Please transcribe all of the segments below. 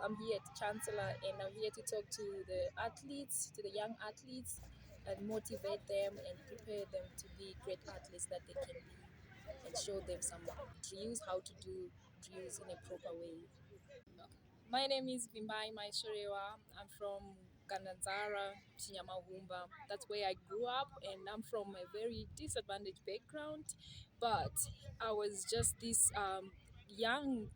I'm here at Chancellor, and I'm here to talk to the athletes, to the young athletes, and motivate them and prepare them to be great athletes that they can be, and show them some drills, how to do drills in a proper way. My name is Vimbai Maisvoreva. I'm from Gandanzara Village. That's where I grew up, and I'm from a very disadvantaged background. But I was just this young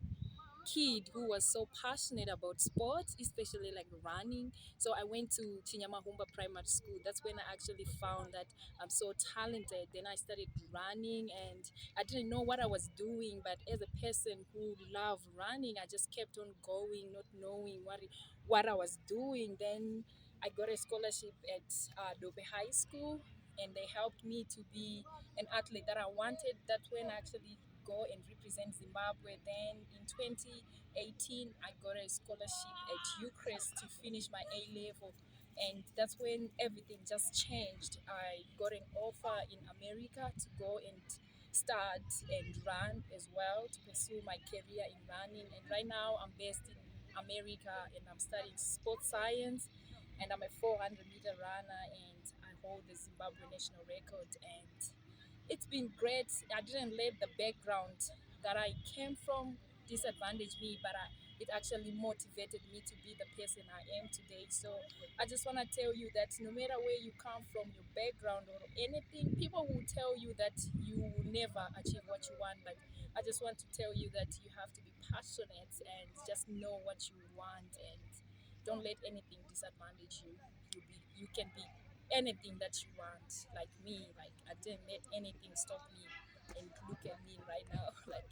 kid who was so passionate about sports, especially like running. So I went to Chinyamahumba Primary School. That's when I actually found that I'm so talented. Then I started running, and I didn't know what I was doing, but as a person who loved running, I just kept on going, not knowing what I was doing. Then I got a scholarship at Dobe High School, and they helped me to be an athlete that I wanted. That's when I actually go and represent Zimbabwe. Then in 2018, I got a scholarship at UCREST to finish my A level. And that's when everything just changed. I got an offer in America to go and start and run as well, to pursue my career in running. And right now, I'm based in America, and I'm studying sports science. And I'm a 400-meter runner, and I hold the Zimbabwe national record. And it's been great. I didn't let the background that I came from disadvantage me, but it actually motivated me to be the person I am today. So I just want to tell you that no matter where you come from, your background or anything, people will tell you that you will never achieve what you want. But I just want to tell you that you have to be passionate and just know what you want, and don't let anything disadvantage you. You can be anything that you want. Like me, like I didn't let anything stop me, and look at me right now. Like,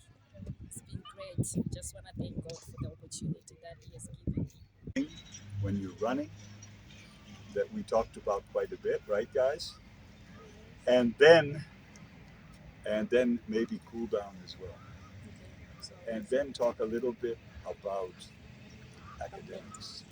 it's been great. Just want to thank God for the opportunity that He has given me. When you're running, that we talked about quite a bit, right, guys? And then maybe cool down as well, Okay, so and then talk a little bit about academics.